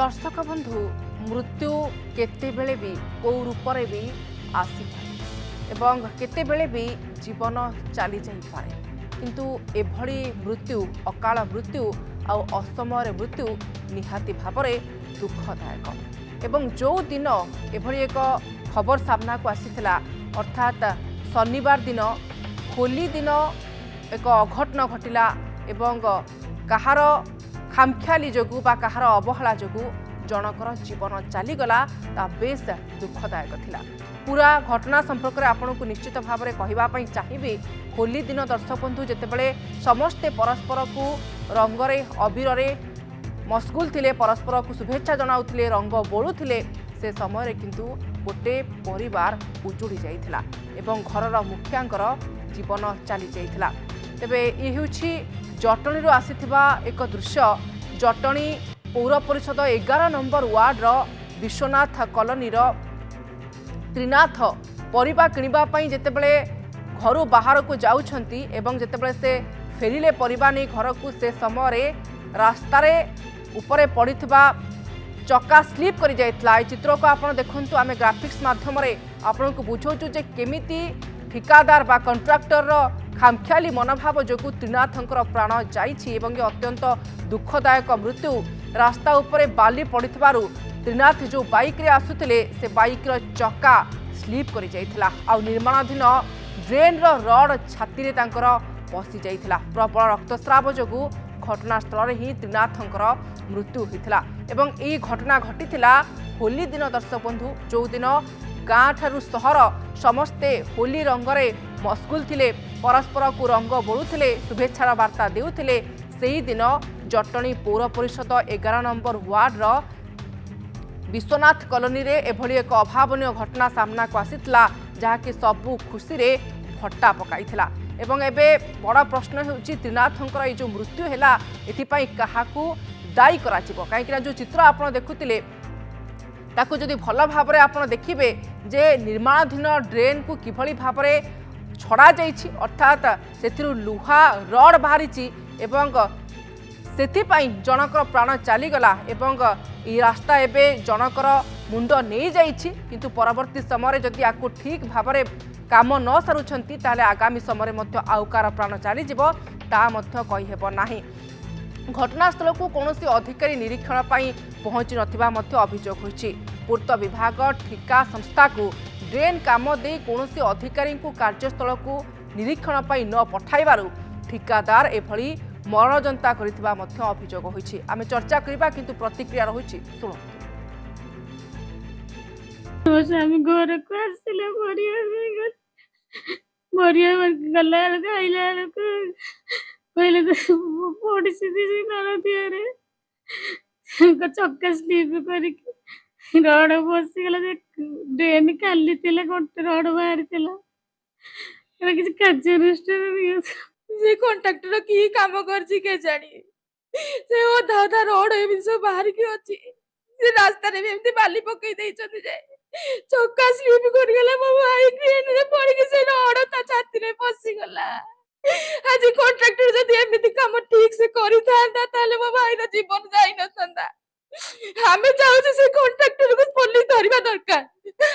दर्शक बंधु मृत्यु केतेबेले भी कौ रूपरे भी आसीपारे एवं केतेबेले भी जीवन चली जाइपारे किंतु एभली मृत्यु अकाल मृत्यु आ असमय मृत्यु निहाती भावरे दुखदायक एवं जो दिन एभली एक खबर सामना को आसीथिला अर्थात शनिवार दिन होली दिन एक अघटन घटिला एवं कहार खामख्याली जोगु बा कहार अवहेला जोगु जनकर जीवन चलीगला ता बेस दुखदायक थिला। पूरा घटना संपर्क में आपन को निश्चित भाव में कहवाई चाहिए। होली दिन दर्शक बंधु जितेबले समस्ते परस्पर को रंगरे अबीर मशगुल थिले, परस्पर को शुभेच्छा जनाउथिले, रंग बोलुथिले, से समय किंतु गोटे परिवार उजुड़ी जाइथिला एवं घरर मुखियांकर जीवन चली जाइथिला। तेबे ये होछि जटणी आसीथिबा एक दृश्य। जटणी पौर परिषद 11 नंबर वार्डर विश्वनाथ कॉलोनीर त्रिनाथ परिबा किणवा पई जेतेबेले घर बाहर को जाउछंती एवं जेतेबेले से फेरिले परिबा नै घर को से समय रास्तारे ऊपर पड़िथिबा चक्का स्लीप करि जाइतला। ए चित्र को आपण देखंतु आमे ग्राफिक्स माध्यम रे आपण को बुझौछु जे केमिति ठिकादार बा कंट्राक्टर रो खामख्याली मनोभाव जोगु त्रिनाथंकर प्राण जाइछि एवं अत्यंत दुखदायक मृत्यु। रास्ता ऊपर बाली पड़िथिबारु त्रिनाथ जो बाइक रे आसुथिले से बाइक रो चक्का स्लीप करि जाइतला आ निर्माणाधीन ड्रेन रो रड छाती रे तांकर पसी जाइतला। प्रबल रक्तस्राव जोगु घटनास्थल रे ही त्रिनाथंकर मृत्यु होइतला एवं एई घटना घटिथिला होली दिन दर्शक बंधु जो दिन गाँ ठारू सहर समस्ते होली रंगरे मशगुल थिले, परस्पर को रंग बोलुथिले, शुभेच्छार वार्ता देउथिले। सेही दिन जटणी पौर परिषद 11 नंबर वार्डर विश्वनाथ कॉलोनी रे एभली एक अभावनीय घटना सामना को आसीथिला जहाँकि सबू खुशी रे भट्टा पकाइथिला एवं एबे बड़ा प्रश्न होउछि त्रिनाथंकर ए जो मृत्यु हैला एथिपाई काहाकू दायी कराजिबो। काहेकि जो चित्र आपण देखुतिले ताकू जदि भल भाव आपण देखिबे जे निर्माणाधीन ड्रेन को किभली भाव छड़ा जाइछि अर्थात सेथिरु लुहा रड बाहरिछि एवं सेथिपाई जनकर प्राण चलीगला एवं ई रास्ता एबे जनकर मुंड नहीं जाइछि किंतु परवर्ती समय जदि आकु ठीक भाव काम न सारुछंती ताले आगामी समय मध्य आउकार प्राण चलीजिबो ता मध्य कहि हेबो नाही। घटनास्थल को कौनसी अधिकारी निरीक्षण पाई पहुंची नथिबा मध्य अभियोग होइछि। पूर्त विभाग ठिका संस्था को ड्रेन काम दे कौनसी अधिकारी को कार्यस्थल को निरीक्षण पाई न पठाइबारु ठिकादार एभली मरणजंता करिथिबा मध्य अभियोग होइछि। आमे चर्चा करिबा किंतु प्रतिक्रिया रहुछि सुनो। हम घर को आसिले मरिया गला खाइला पहले तो पड़ी सीधी नड़े चक्का स्लीप करके रड बसीगला ड्रेन खाली गोटे रड बाहरी किसी कार्य से कंट्राक्टर की काम करछि के जानी से ओधा ओधा रोड ए सब बाहर की अछि से रास्ता रे एमती बाली पकई देइ छथि जे चक्का स्लिप कर गेला मो भाई ट्रेन रे पड़ी के से रोड ता छाती रे फसी गला। आज कंट्राक्टर जदि एमती काम ठीक से करि थांता ताले मो भाई रो जीवन जाई न संदा। हमें चाहू से कंट्राक्टर को पुलिस धरिबा दरकार,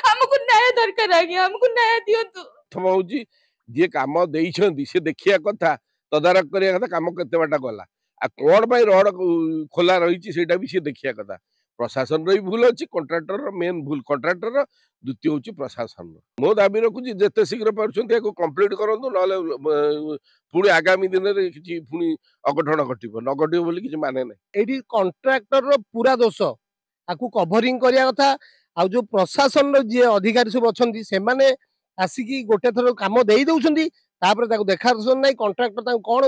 हमको न्याय दरकार आगे, हमको न्याय दियंतु। थमौजी जे काम देइछंदी से देखिया कथा तदारक करिया कथा काम केते बाटा गला आ कोन भाई रोड खोला रहिछि सेटा भी से देखिया कथा। प्रशासन रो भूल अछि, कंट्राक्टर रो मेन भूल कंट्राक्टर रो, द्वितीय होछि प्रशासन रो। मो दाबी रखुछि जेते शीघ्र पारुछंती एको कंप्लीट करंतु नले पुणी आगामी दिन रे किछि पुणी अघटन घटिबो न घटिबो बोली किछि माने नै। एडी कंट्राक्टर रो पूरा दोष आकु कभरिंग करिया कथा आ जो प्रशासन रो जे अधिकारी सब अछंती से माने आसिकी गोटे थर काम देई दउछंती तापर ताकू देखा दर्शन नै कंट्राक्टर ताकू कोन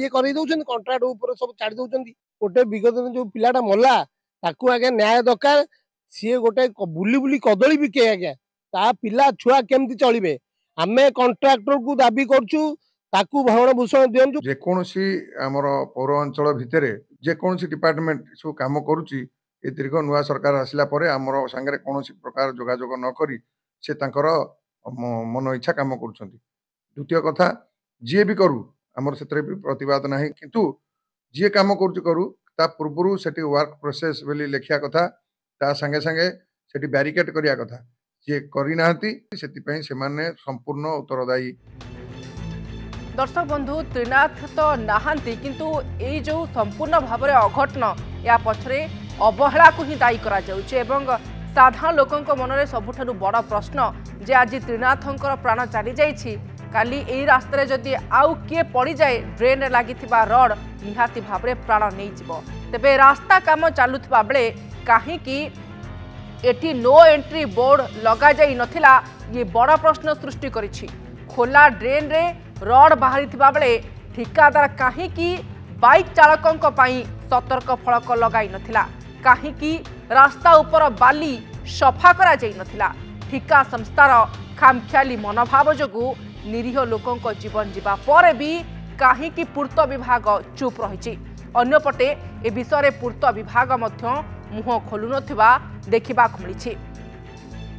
ये करै दउछंती कंट्राक्ट ऊपर सब छाडी दउछंती। गोटे विगत दिन जो पिलाटा मल्ला ताकू आगे न्याय दरकार। सी गोटे बुली बुली कदली बिके आगे ता पिला छुआ केमती चलिबे आमे कंट्राक्टर को दाबी करछु ताकू भरण भूषण दियंतु। जे कोनसी हमर पौर अंचल भितरे जे कोनसी डिपार्टमेंट सो काम करूची ए दीर्घ नुआ सरकार आसिला परे हमर संगे कोनसी प्रकार जोगाजोग न करी से तांकर मन इच्छा काम करूछंती। द्वितीय कथा जे भी करू हमर क्षेत्र भी प्रतिवाद नाही किंतु जे काम करू ता पूर्व से वर्क प्रोसेस बोली लिखा कथा ता संगे संगे से बैरिकेड करिया कथा जे करना संपूर्ण उत्तरदायी। दर्शक बंधु त्रिनाथ तो नहांती किंतु ये जो संपूर्ण भाव में अघटन या पछरे अवहेला को ही दायी करा जाउछे एवं साधारण लोकंक मनरे सबुठारु बड़ प्रश्न जे आज त्रिनाथंकर प्राण चली जाइछि काली एई रास्ता रे जदि आउ किए पड़ी जाए ड्रेन लगी रड निहाती भाव में प्राण नहीं जीवो तेबे रास्ता काम चलुवा बेले कहीं एटी नो एंट्री बोर्ड लगा जाई नथिला ये बड़ प्रश्न सृष्टि करिछि। खोला ड्रेन रे रड बाहरी बेले ठिकादार कहीं बाइक चालकों सतर्क फलक लगाई नथिला कहीं रास्ता उपर बाली सफा करा जाई नथिला ठिका संस्थार खामख्याली मनोभाव जोगु निरीह लोकों जीवन जीवा पर भी कहीं पूर्त विभाग चुप रही। अन्यपटे ए विषय पूर्त विभाग मुह खोलु नथिबा देखिबा मिली।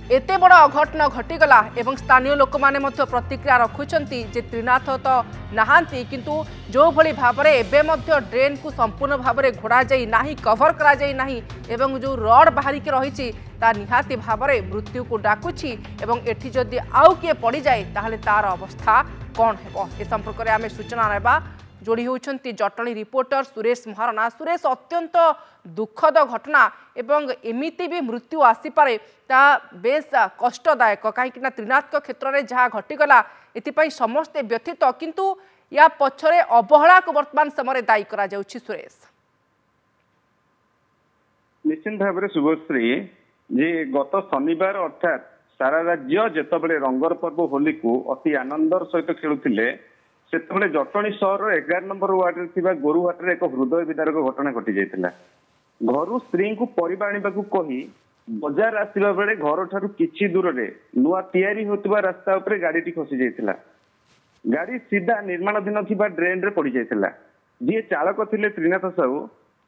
एते बड़ अघटन घटीगला एवं स्थानीय लोक माने मध्य प्रतिक्रिया रखुचंती जे त्रिनाथ तो नहांती किंतु जो भली भाबरे एबे मध्य ड्रेन को संपूर्ण भाबरे घोड़ा जाई नाही कवर करा जाई नाही एवं जो रड बाहरी के रहिछि ता निहाती भाबरे मृत्यु को डाकुछि एवं एठी जदि आउ के पड़ी जाए ताहले तार अवस्था कोन हेबो ए संपर्क रे आमे सूचना नेबा जोड़ी होउछंती जटणी रिपोर्टर सुरेश महाराणा। सुरेश अत्यंत दुखद घटना एवं एमिति भी मृत्यु आसी पारे ता बेस कष्टदायक कहीं त्रिनाथ क्षेत्र में जहाँ घटीगला एथिपाई समस्ते व्यथित किंतु या पछरे अवहेला को वर्तमान समय दायी करा जाउछि। सुरेश निश्चित भाव में शुभश्री जे गत शनिवार अर्थात सारा राज्य जेतबेले रंगर पर्व होली को अति आनंदर सहित खेलुथिले सेतबेले जटणी सहर 11 नंबर वार्ड रे गोरुहाट रे एक हृदय विदारक घटना घटी जाइतिला। घर स्त्री को परिबा आनिबाकू कही बजार आसिबा बेले घर ठारू किछि दूर रे नुआ तैयारी होतबा रास्ता ऊपर गाड़ीटी खसी जाइतिला। गाड़ी सीधा निर्माणाधीन थिबा ड्रेन रे पड़ी जाइतिला। जे चालक थिले त्रिनाथ साहू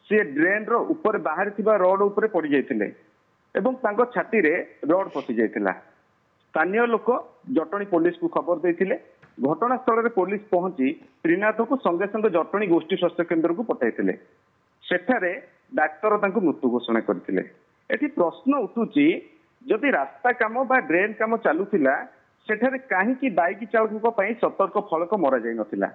से ड्रेन रो ऊपर बाहर थिबा रोड ऊपर पड़ी जाइतिले एवं तांको छाती रे रोड फसी जाइतिला। स्थानीय लोक जटणी पुलिस को खबर देइतिले। घटनास्थल में पुलिस पहुंची त्रिनाथ को संगे संगे जटणी गोष्ठी स्वास्थ्य केन्द्र को पठाइथिले। सेठारे डाक्तर तांको मृत्यु घोषणा करथिले। एठी प्रश्न उठुची जदि रास्ता काम बा ड्रेन काम चालुथिला सेठारे काहेकि बाइक चालकों पई सतर्क फलक मरा जाई नथिला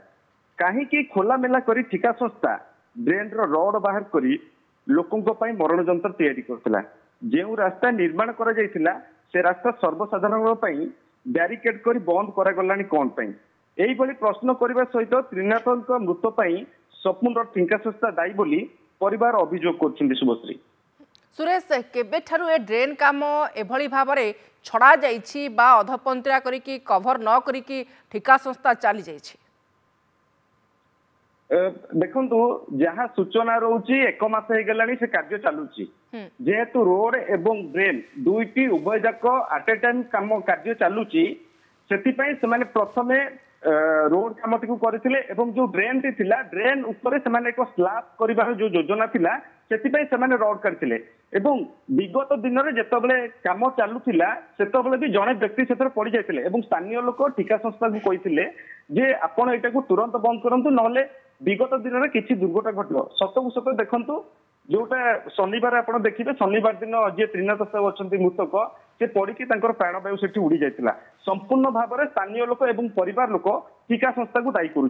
काहेकि खोला मेला करी ठिका संस्था ड्रेन रो रोड बाहर करी लोकों पई मरण जंत्र तैयारी करथिला। जेउ रास्ता निर्माण करा जाइथिला से रास्ता सर्वसाधारण पई बैरिकेड करी बंद करा गलानी कोन पई एई बोली प्रश्न करबा सहित त्रिनाथक मृत्यु पई सपुंडर ठिका संस्था दायी बोली परिवार अभियोग करछिन। शुभश्री सुरेश केबे ठारू ए ड्रेन काम एभली भाबरे छड़ा जाइछि बा अधपंतरा करी की कवर न करी की ठिका संस्था चली जाइछि देखंतु जहाँ सूचना रोची एक मास हो गलानी से कार्य चलुची जेहेतु रोड एवं ड्रेन दुईटी उभय जाक एट ए टाइम काम कार्य चलुची सेतिपई से माने प्रथमे रोड कामटी को करथिले एवं जो ड्रेन टी थिला ड्रेन ऊपर से माने एक स्लैब करिबार जो योजना थिला सेतिपई से माने रोड करथिले एवं विगत दिन रे जेतबेले काम चालुथिला सेतबेले भी जणे व्यक्ति सेतर पड़ी जायतिले एवं स्थानीय लोक ठिका संस्था को कहिथिले जे आपण एटा को तुरंत बंद करंतु नहले विगत दिन में किसी दुर्घटना घटो सतकू सत देखु जोटा शनिवार आप देखिए शनिवार दिन जी त्रिनाथ साहू अच्छा मृतक से पड़ी प्राणवायु से उड़ी जाता संपूर्ण भाव में स्थानीय लोक एवं परिवार लोक ठिका संस्था को दायी कर।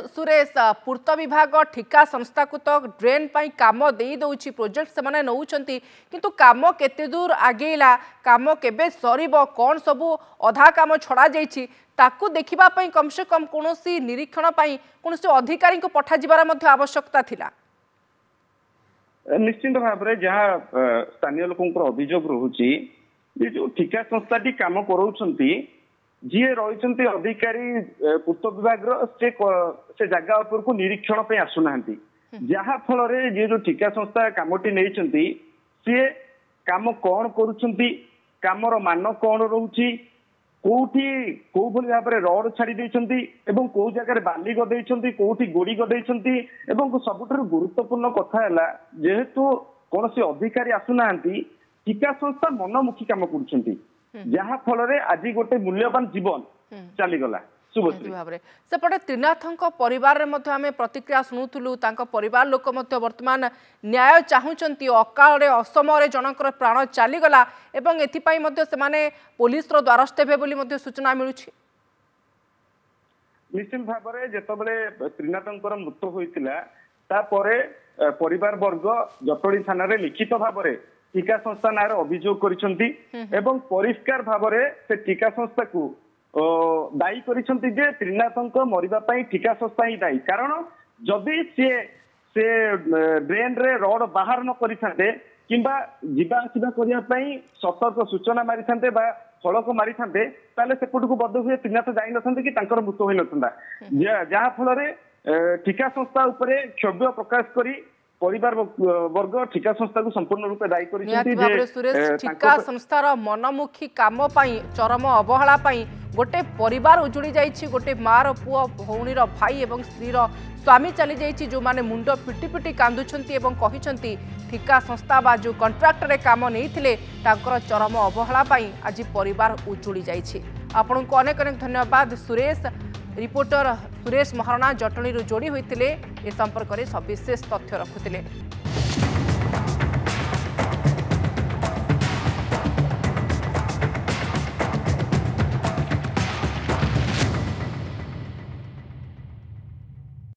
सुरेश पूर्त विभाग ठिका संस्था को तो ड्रेन पाई काम दे दउछि प्रोजेक्ट से माने नउछंती किंतु काम केते दूर आगेला काम केबे सरीबो कोन सबु अधा काम छड़ा जाइछि ताकू देखिबा पई कम से कम कोनोसी निरीक्षण पई कोनोसी अधिकारी को पठा जिबार मध्य आवश्यकता थिला। निश्चित भाव में जहाँ स्थानीय लोक अभियोग रोची जो ठिका संस्था टी काम कराउछंती जी रही अधिकारी पूर्त विभाग से जगह उपर को निरीक्षण पे आसुना जहा फल जे जो ठिका संस्था कामटी नहीं सी काम कौन करुछंती कामर मान कौन रोची कोठी को भली भाव में रड छाड़ी देइछंती एवं को जगह बाली गदेइछंती कोठी गोड़ी गदेइछंती एवं सबुठारु गुरुत्वपूर्ण कथा है जेहेतु कौन से अधिकारी आसुना ठिका संस्था मनमुखी काम करुछंती जहा फल आज गोटे मूल्यवान जीवन चलीगला शुभश्री भाव सेपटे त्रिनाथ परिवार में प्रतिक्रिया शुणुलु परिवार लोक वर्तमान न्याय चाहूँगी अकाल असमय जनकर प्राण चलीगला से पुलिस द्वारस्थ हे सूचना मिलूँ निश्चित भाव में जिते त्रिनाथंकर मृत्यु होता परिवार वर्ग जटोली थाना लिखित भाव में टीका संस्था ना अभियोग कर परिष्कार भाव में से टीका संस्था को दायी करिसेंती जे त्रिनाथंक मरिबा पई टीका संस्था ही दायी कारण जदि से ड्रेन रे रड बाहर न करिथांते किंबा जीवा आसिबा करिया पई सतर्क सूचना मारी थांते बा फलक मारी थांते ताले सेपट को बद हुए त्रिनाथ जाई नथांते कि तांकर मृत्यु होई नथंदा जहा फल रे टीका संस्था उपरे क्षोभ प्रकाश करी परिवार वर्ग ठीका संस्था को संपूर्ण रूप दायी कर ठीका संस्थार मनमुखी काम चरम अवहेला गोटे परिवार उजुड़ी जाइए गोटे मार पुओ भौणीर भाई और स्त्रीर स्वामी चली जाइए जो माने मुंड पिटी पिटी कांदुछंती एवं कहिसंती ठीका संस्था बा जो कंट्राक्टर काम नहीं चरम अवहेला आज परिवार उजुड़ी जाइए। आपन को अनेक अनेक धन्यवाद सुरेश। रिपोर्टर सुरेश महाराणा जटणी जोड़ी होते ए संपर्क में सविशेष तथ्य रखुले।